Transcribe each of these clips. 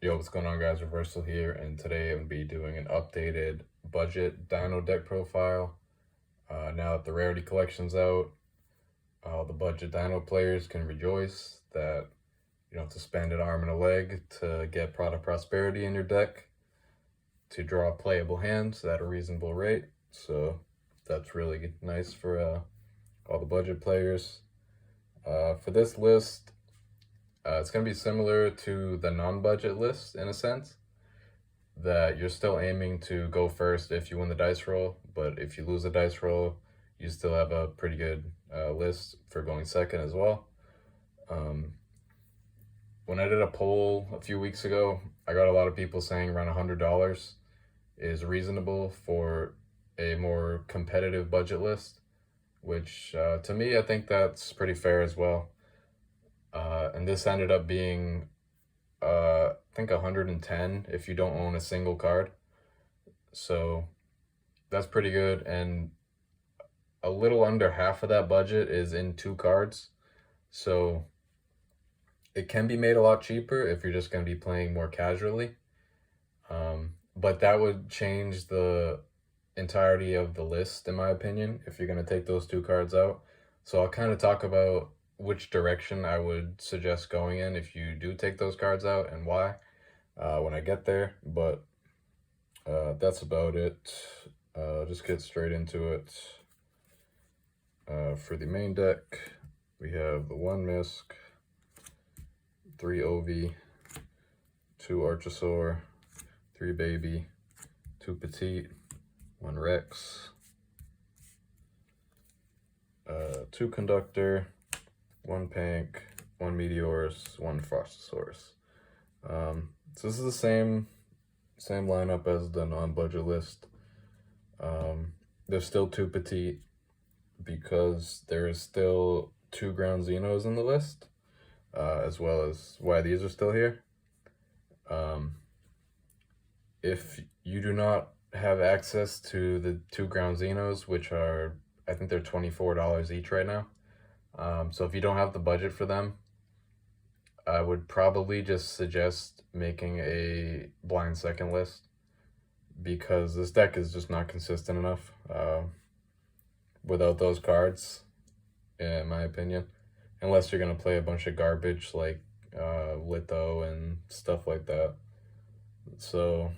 Yo, what's going on, guys? Reversal here, and today I'm going to be doing an updated budget Dino deck profile. Now that the rarity collection's out, all the budget Dino players can rejoice that you don't have to spend an arm and a leg to get Product Prosperity in your deck to draw playable hands at a reasonable rate. So that's really nice for all the budget players. For this list, it's going to be similar to the non-budget list in a sense, that you're still aiming to go first if you win the dice roll, but if you lose the dice roll, you still have a pretty good list for going second as well. When I did a poll a few weeks ago, I got a lot of people saying around $100 is reasonable for a more competitive budget list, which to me, I think that's pretty fair as well. And this ended up being, I think 110 if you don't own a single card. So that's pretty good. And a little under half of that budget is in 2 cards. So it can be made a lot cheaper if you're just going to be playing more casually. But that would change the entirety of the list, in my opinion, if you're going to take those 2 cards out. So I'll kind of talk about which direction I would suggest going in if you do take those cards out and why when I get there. But that's about it. Just get straight into it. For the main deck, we have the 1 Misk, 3 Ovi, 2 Archosaur, 3 Baby, 2 Petite, 1 Rex, 2 Conductor, 1 Pank, 1 Meteorus, 1 Frostosaurus. So this is the same lineup as the non-budget list. There's still 2 Petite because there is still 2 ground Xenos in the list, as well as why these are still here. If you do not have access to the 2 ground Xenos, which are, I think they're $24 each right now. So if you don't have the budget for them, I would probably just suggest making a blind second list, because this deck is just not consistent enough without those cards, in my opinion, unless you're going to play a bunch of garbage like Litho and stuff like that. So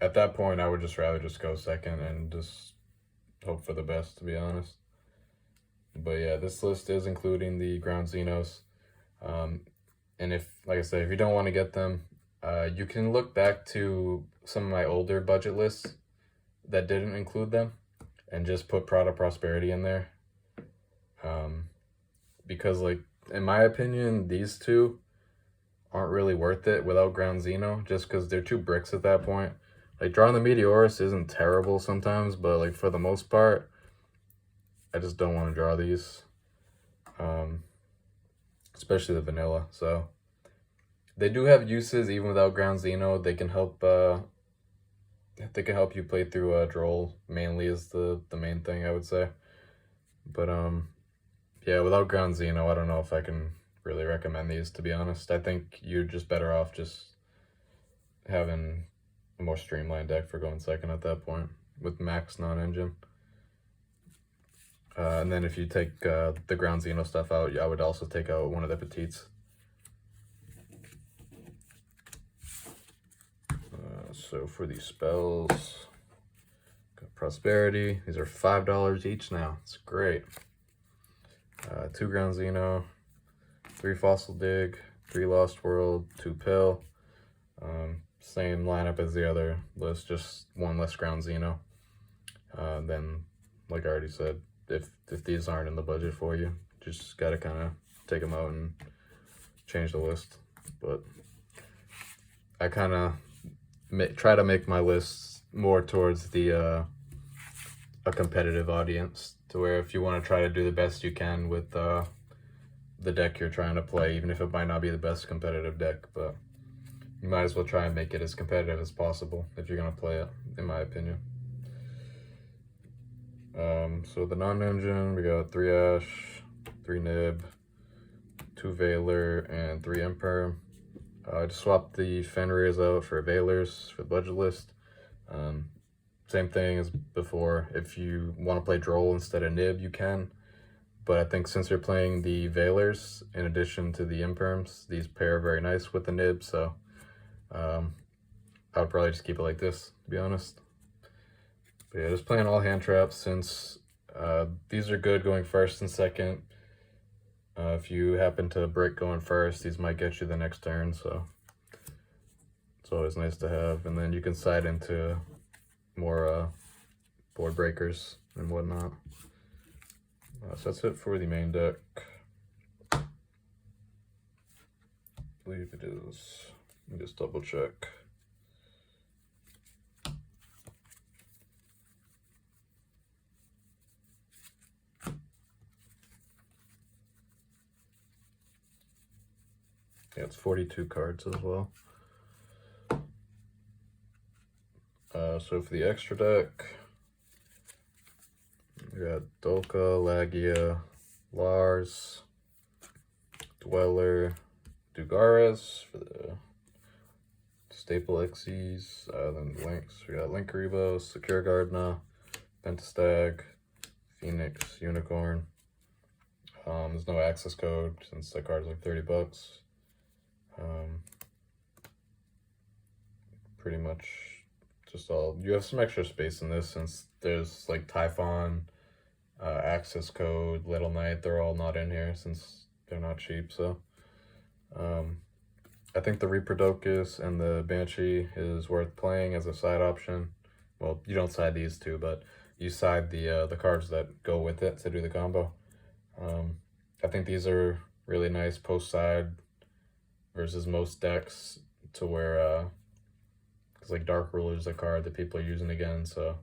at that point, I would just rather just go second and just hope for the best, to be honest. But yeah, this list is including the ground Xenos. And if, like I said, if you don't want to get them, you can look back to some of my older budget lists that didn't include them and just put Product Prosperity in there. Because, like, in my opinion, these 2 aren't really worth it without ground Xeno, just because they're 2 bricks at that point. Like, drawing the Meteorus isn't terrible sometimes, but, like, for the most part, I just don't want to draw these, especially the vanilla. So they do have uses even without ground Xeno. They can help you play through Droll, mainly is the main thing, I would say. But yeah, without ground Xeno, I don't know if I can really recommend these, to be honest. I think you're just better off just having a more streamlined deck for going second at that point with max non-engine. And then if you take the ground Xeno stuff out, I would also take out one of the Petites. So for these spells, got Prosperity. These are $5 each now. It's great. 2 ground Xeno, 3 Fossil Dig, 3 Lost World, 2 Pill. Same lineup as the other list, just 1 less ground Xeno. Then, like I already said, if these aren't in the budget for you, just gotta kind of take them out and change the list. But I kind of try to make my lists more towards the a competitive audience, to where if you want to try to do the best you can with the deck you're trying to play, even if it might not be the best competitive deck, but you might as well try and make it as competitive as possible if you're going to play it, in my opinion. So the non-engine, we got 3 Ash, 3 Nib, 2 Veiler, and 3 Emperor. I just swapped the Fenrir's out for Valors for the budget list. Same thing as before. If you want to play Droll instead of Nib, you can. But I think since you're playing the Valors in addition to the Imperms, these pair very nice with the Nib, so I would probably just keep it like this, to be honest. But yeah, just playing all hand traps since these are good going first and second. If you happen to brick going first, these might get you the next turn, so it's always nice to have. And then you can side into more board breakers and whatnot. So that's it for the main deck. I believe it is. Let me just double check. Yeah, it's 42 cards as well. So for the extra deck, we got Dolka, Lagia, Lars, Dweller, Dugares for the staple Xyz, then Links. We got Linkaribo, Secure Gardna, Pentastag, Phoenix, Unicorn. There's no access code since the card's like $30. Pretty much just all. You have some extra space in this since there's like Typhon, access code, Little Knight. They're all not in here since they're not cheap. So I think the Reaper-Docus and the Banshee is worth playing as a side option. Well, you don't side these two, but you side the cards that go with it to do the combo. I think these are really nice post-side versus most decks, to where because like Dark Ruler is a card that people are using again, so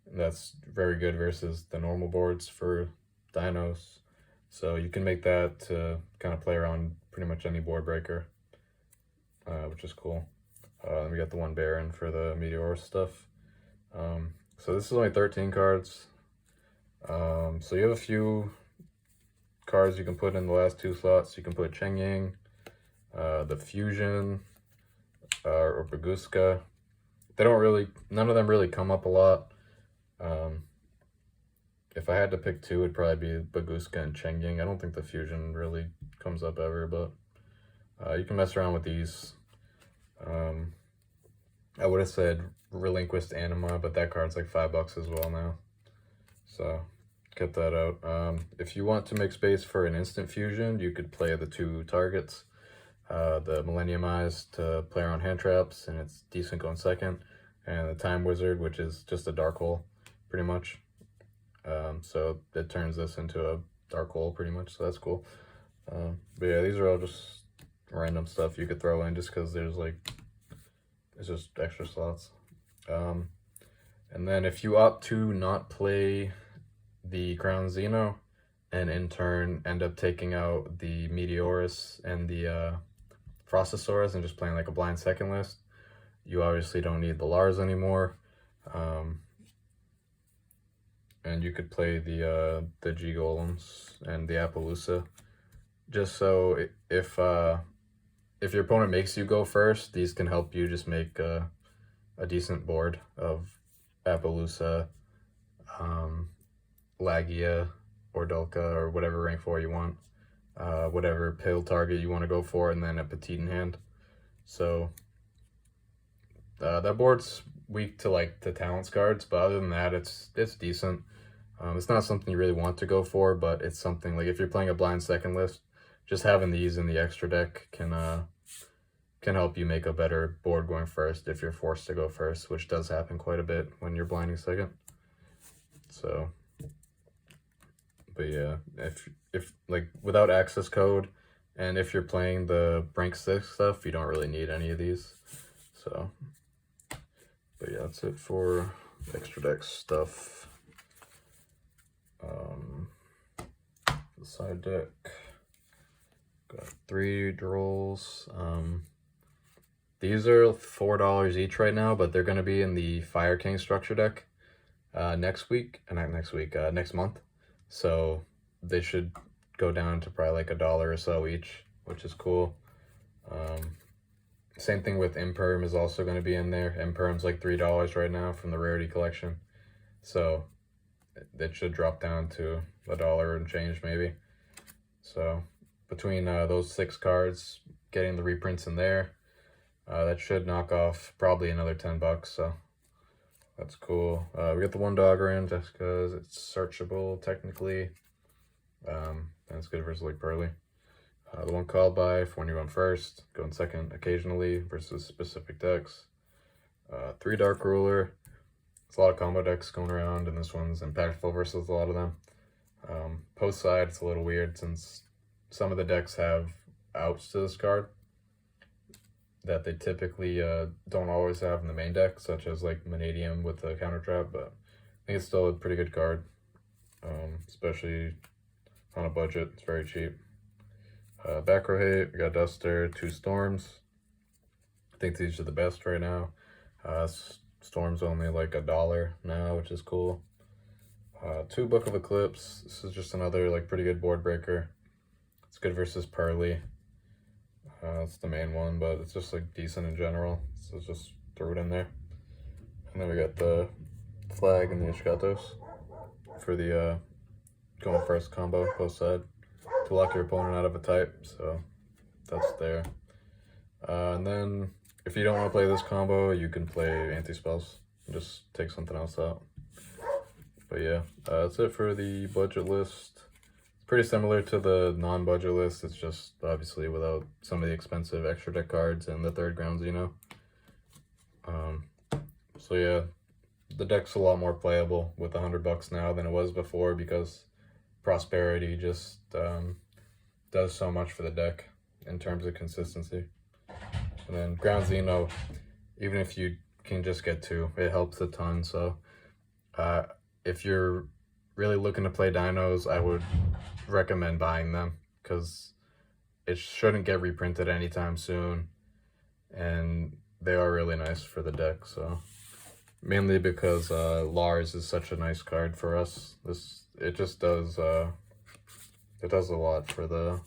that's very good versus the normal boards for Dinos. So you can make that to kind of play around pretty much any board breaker, which is cool. We got the one Baron for the Meteor stuff. So this is only 13 cards. So you have a few cards you can put in the last two slots. You can put Cheng Ying, the Fusion, or Baguska. They don't really, none of them really come up a lot. If I had to pick two, it'd probably be Baguska and Cheng Ying. I don't think the Fusion really comes up ever, but you can mess around with these. I would have said Relinquished Anima, but that card's like $5 as well now. So get that out. If you want to make space for an instant fusion, you could play the two targets. The Millennium Eyes to play around hand traps, and it's decent going second. And the Time Wizard, which is just a dark hole, pretty much. So it turns this into a dark hole, pretty much, so that's cool. But yeah, these are all just random stuff you could throw in just because there's like, it's just extra slots. And then if you opt to not play the Crown Xeno, and in turn end up taking out the Meteorus and the Frostosaurus and just playing like a blind second list, you obviously don't need the Lars anymore. And you could play the G-Golems and the Appaloosa. Just so if your opponent makes you go first, these can help you just make a decent board of Appaloosa, Lagia, or Dolka, or whatever rank 4 you want. Whatever pill target you want to go for, and then a Petite in hand. So that board's weak to like the talents cards, but other than that, it's decent. It's not something you really want to go for, but it's something like if you're playing a blind second list, just having these in the extra deck can help you make a better board going first if you're forced to go first, which does happen quite a bit when you're blinding second. So, but yeah, if like without access code, and if you're playing the rank 6 stuff, you don't really need any of these. So, but yeah, that's it for extra deck stuff. The side deck got 3 Drolls. These are $4 each right now, but they're going to be in the Fire King structure deck next month. So they should go down to probably like $1 or so each, which is cool. Same thing with Imperm is also going to be in there. Imperm's like $3 right now from the Rarity Collection. So it should drop down to $1 and change maybe. So between those 6 cards, getting the reprints in there, that should knock off probably another $10. So that's cool. We got the one dogger in just because it's searchable technically. And it's good versus like Pearly. The one called by for when you run first, going second occasionally versus specific decks. 3 Dark Ruler. There's a lot of combo decks going around, and this one's impactful versus a lot of them. Post side, it's a little weird since some of the decks have outs to this card that they typically don't always have in the main deck, such as like Vanadium with the counter trap, but I think it's still a pretty good card, especially on a budget. It's very cheap. Back row hate, we got Duster, 2 Storms. I think these are the best right now. Storm's only like $1 now, which is cool. 2 Book of Eclipse. This is just another like pretty good board breaker. It's good versus Pearly. It's the main one, but it's just like decent in general. So just throw it in there. And then we got the flag and the YUGIOH for the going first combo post side to lock your opponent out of a type. So that's there. And then if you don't want to play this combo, you can play anti-spells and just take something else out. But yeah, that's it for the budget list. It's pretty similar to the non-budget list. It's just obviously without some of the expensive extra deck cards and the 3rd ground Dino. So yeah, the deck's a lot more playable with $100 now than it was before because Prosperity just does so much for the deck in terms of consistency. And then ground Dino, even if you can just get 2, it helps a ton. So if you're really looking to play dinos, I would recommend buying them because it shouldn't get reprinted anytime soon, and they are really nice for the deck. So mainly because Lars is such a nice card for us. It just does it does a lot for the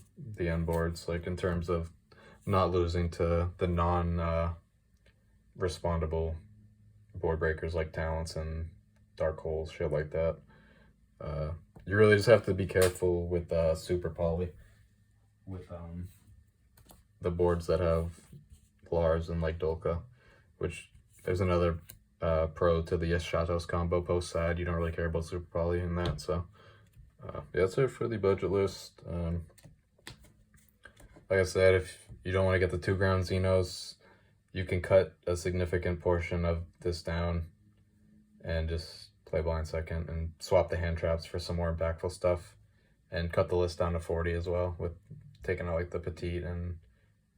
end boards, like in terms of not losing to the non-respondable board breakers like Talents and Dark Holes, shit like that. You really just have to be careful with Super Poly, with the boards that have Lars and like Dolka, which there's another pro to the YUGIOH combo post side. You don't really care about Super Poly in that, so yeah, that's it for the budget list. Like I said, if you don't want to get the 2 ground Xenos, you can cut a significant portion of this down and just play blind second and swap the hand traps for some more impactful stuff, and cut the list down to 40 as well, with taking out like the petite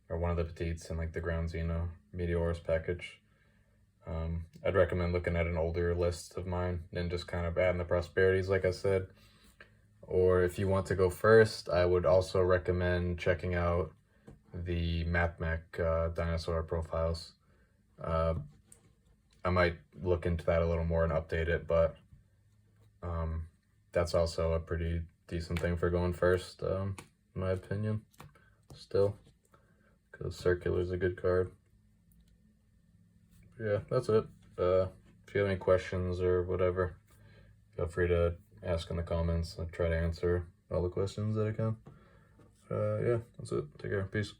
or one of the petites and like the ground Xeno Meteorus package. I'd recommend looking at an older list of mine and just kind of adding the prosperities like I said. Or if you want to go first, I would also recommend checking out the MathMech Dinosaur profiles. I might look into that a little more and update it, but that's also a pretty decent thing for going first, in my opinion, still, because Circular is a good card. Yeah, that's it. If you have any questions or whatever, feel free to ask in the comments. I'll try to answer all the questions that I can. Yeah, that's it. Take care. Peace.